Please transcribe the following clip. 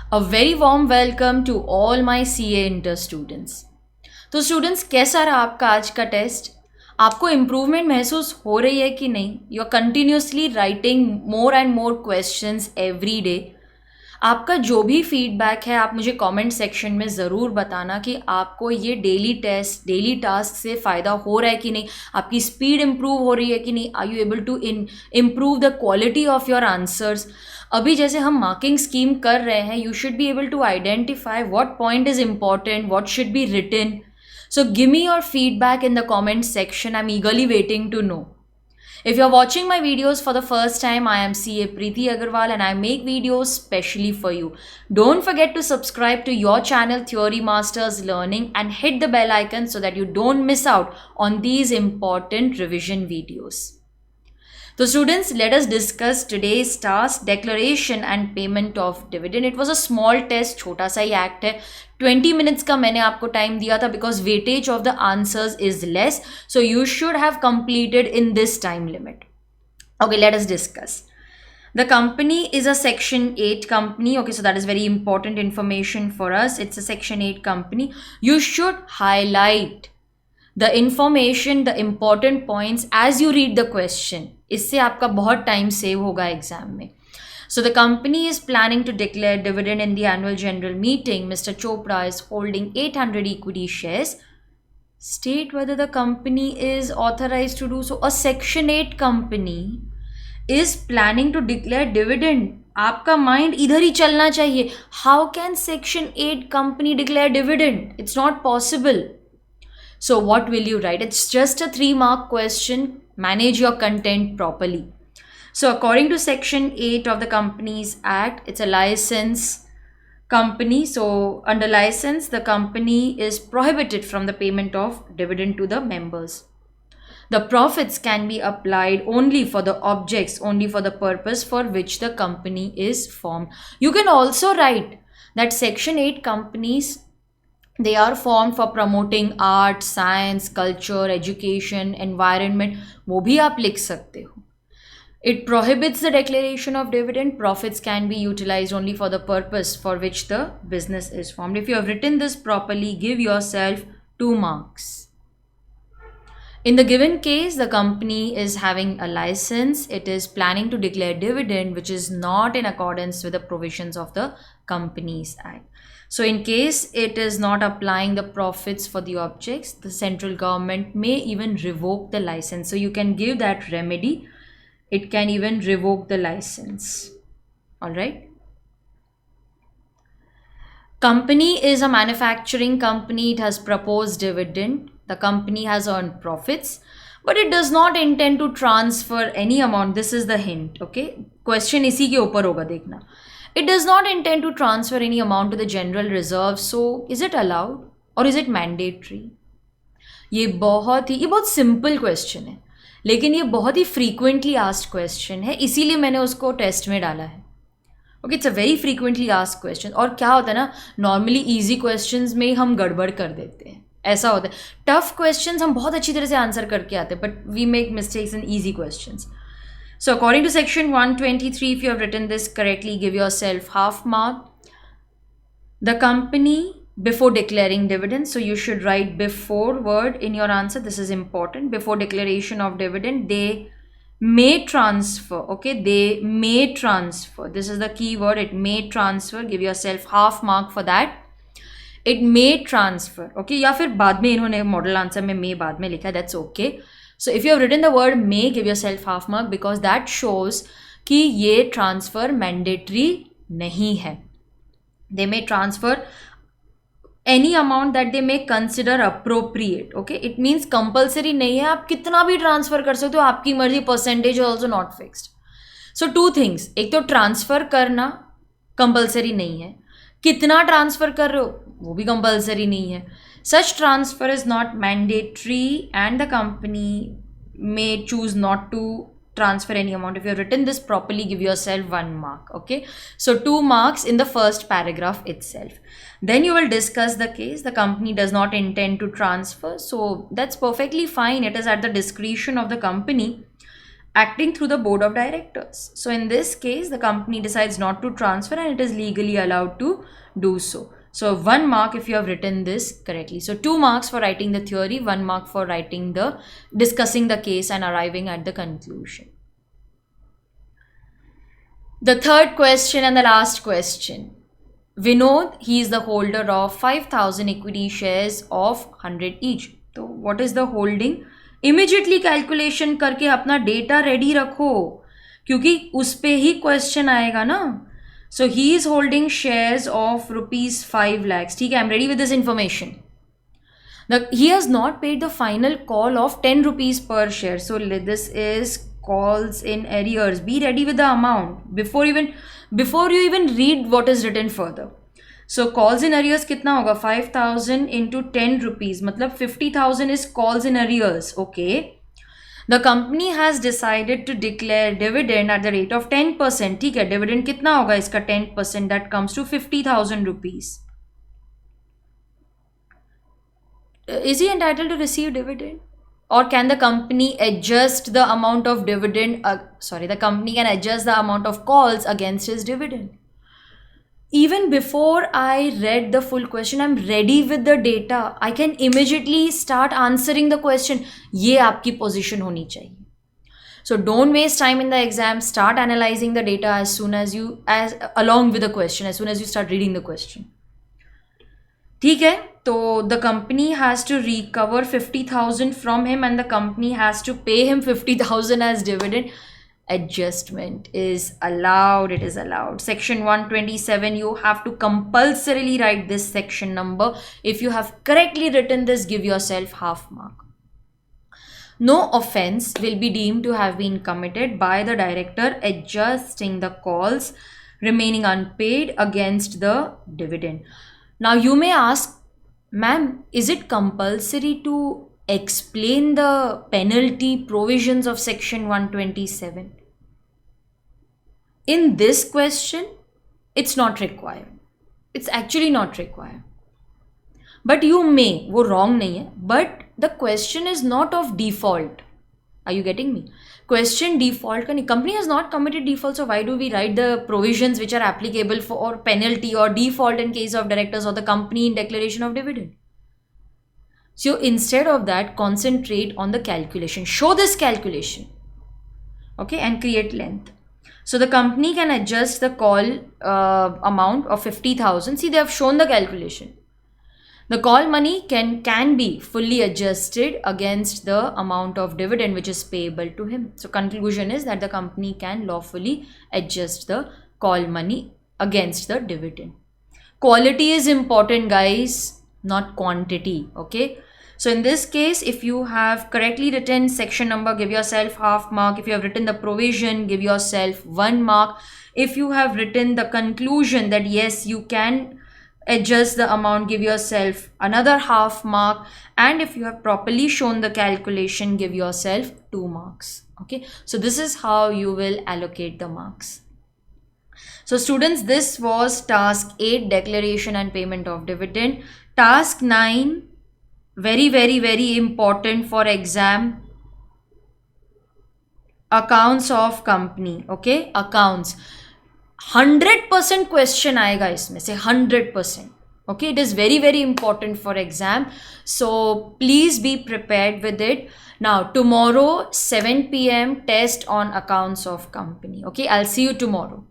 A very warm welcome to all my CA Inter students. तो students कैसा रहा आपका आज का टेस्ट? आपको इम्प्रूवमेंट महसूस हो रही है कि नहीं? You are continuously writing more and more questions every day. आपका जो भी फीडबैक है आप मुझे कमेंट सेक्शन में ज़रूर बताना कि आपको ये डेली टेस्ट डेली टास्क से फ़ायदा हो रहा है कि नहीं, आपकी स्पीड इम्प्रूव हो रही है कि नहीं, are you able to improve the quality of your answers. अभी जैसे हम मार्किंग स्कीम कर रहे हैं, you should be able to identify what point is important, what should be written. So give me your feedback in the comment section. I'm eagerly waiting to know. If you're watching my videos for the first time, I am CA Preeti Agarwal and I make videos specially for you. Don't forget to subscribe to your channel Theory Masters Learning and hit the bell icon so that you don't miss out on these important revision videos. So students, let us discuss today's task, declaration and payment of dividend. It was a small test, छोटा सा ही act है. 20 minutes का मैंने आपको time दिया था because weightage of the answers is less. So you should have completed in this time limit. Okay, let us discuss. The company is a Section 8 company. Okay, so that is very important information for us. It's a Section 8 company. You should highlight the information, the important points as you read the question. इससे आपका बहुत time save होगा exam में. So the company is planning to declare dividend in the annual general meeting. Mr. Chopra is holding 800 equity shares. State whether the company is authorized to do so. A Section 8 company is planning to declare dividend. आपका mind इधर ही चलना चाहिए. How can Section 8 company declare dividend? It's not possible. So what will you write? It's just a 3-mark question. Manage your content properly. So according to Section 8 of the Companies Act, it's a license company. So under license, the company is prohibited from the payment of dividend to the members. The profits can be applied only for the objects, only for the purpose for which the company is formed. You can also write that Section 8 companies, they are formed for promoting art, science, culture, education, environment. वो भी आप लिख सकते हो. It prohibits the declaration of dividend. Profits can be utilized only for the purpose for which the business is formed. If you have written this properly, give yourself 2 marks. In the given case, the company is having a license. It is planning to declare dividend, which is not in accordance with the provisions of the Companies Act. So in case it is not applying the profits for the objects, the central government may even revoke the license. So you can give that remedy. It can even revoke the license. All right. Company is a manufacturing company. It has proposed dividend. The company has earned profits, but it does not intend to transfer any amount. This is the hint. Okay. Question इसी के ऊपर होगा देखना. It does not intend to transfer any amount to the general reserve. So is it allowed or is it mandatory? ये बहुत simple question है, लेकिन ये बहुत ही फ्रीक्वेंटली आस्क्ड क्वेश्चन है, इसीलिए मैंने उसको टेस्ट में डाला है. Okay, it's a very frequently asked question. और क्या होता है ना, नॉर्मली ईजी क्वेश्चंस में हम गड़बड़ कर देते हैं, ऐसा होता है. टफ क्वेश्चंस हम बहुत अच्छी तरह से आंसर करके आते हैं, but we make mistakes in easy questions. So according to Section 123, if you have written this correctly, give yourself half mark. The company, before declaring dividends, so you should write before word in your answer. This is important. Before declaration of dividend, they may transfer. Okay, they may transfer. This is the key word. It may transfer. Give yourself half mark for that. It may transfer. Okay, या फिर बाद में इन्होंने model answer में may बाद में लिखा है. That's okay. So if you have written the word may, give yourself half mark because that shows कि ये transfer mandatory नहीं है. They may transfer any amount that they may consider appropriate. Okay, it means compulsory नहीं है, आप कितना भी transfer कर सकते हो, आपकी मर्जी. Percentage is also not fixed. So 2 things. एक तो transfer करना compulsory नहीं है, कितना transfer कर रहे हो वो भी compulsory नहीं है. Such transfer is not mandatory and the company may choose not to transfer any amount. If you have written this properly, give yourself 1 mark. Okay, so 2 marks in the first paragraph itself. Then you will discuss the case. The company does not intend to transfer, so that's perfectly fine. It is at the discretion of the company acting through the board of directors. So in this case, the company decides not to transfer and it is legally allowed to do so. So 1 mark if you have written this correctly. So 2 marks for writing the theory, 1 mark for discussing the case and arriving at the conclusion. The third question and the last question. Vinod, he is the holder of 5,000 equity shares of 100 each. So what is the holding? Immediately calculation करके अपना data ready रखो क्योंकि उस पे ही question आएगा ना. So he is holding shares of ₹5 lakhs. ठीक है, I am ready with this information. He has not paid the final call of 10 rupees per share. So this is calls in arrears. Be ready with the amount before you even read what is written further. So calls in arrears कितना होगा? 5,000 into 10 rupees मतलब 50,000 is calls in arrears. Okay. The company has decided to declare dividend at the rate of 10%. ठीक है, dividend कितना होगा इसका? 10%. That comes to 50,000 rupees. Is he entitled to receive dividend? Or can the company adjust the amount of dividend? The company can adjust the amount of calls against his dividend. Even before I read the full question, I'm ready with the data. I can immediately start answering the question. ये आपकी position होनी चाहिए. So don't waste time in the exam. Start analyzing the data along with the question, as soon as you start reading the question. ठीक है, तो the company has to recover 50,000 from him and the company has to pay him 50,000 as dividend. Adjustment is allowed. It is allowed. Section 127, you have to compulsorily write this section number. If you have correctly written this, give yourself half mark. No offense will be deemed to have been committed by the director adjusting the calls remaining unpaid against the dividend. Now you may ask, ma'am, is it compulsory to explain the penalty provisions of section 127? In this question, it's not required. It's actually not required. But you may, वो wrong नहीं है, but the question is not of default. Are you getting me? Question default का नहीं. Company has not committed default, so why do we write the provisions which are applicable for penalty or default in case of directors or the company in declaration of dividend? So instead of that, concentrate on the calculation. Show this calculation. Okay, and create length. So the company can adjust the call amount of 50,000. See, they have shown the calculation. The call money can be fully adjusted against the amount of dividend which is payable to him. So conclusion is that the company can lawfully adjust the call money against the dividend. Quality is important, guys, not quantity. Okay. So in this case, if you have correctly written section number, give yourself half mark. If you have written the provision, give yourself 1 mark. If you have written the conclusion that yes, you can adjust the amount, give yourself another half mark. And if you have properly shown the calculation, give yourself 2 marks. Okay. So this is how you will allocate the marks. So students, this was task 8, declaration and payment of dividend. Task 9, very important for exam, accounts of company. Okay, accounts. 100% question आएगा इसमें से, 100%. Okay, it is very important for exam. So please be prepared with it. Now tomorrow 7 p.m. test on accounts of company. Okay, I'll see you tomorrow.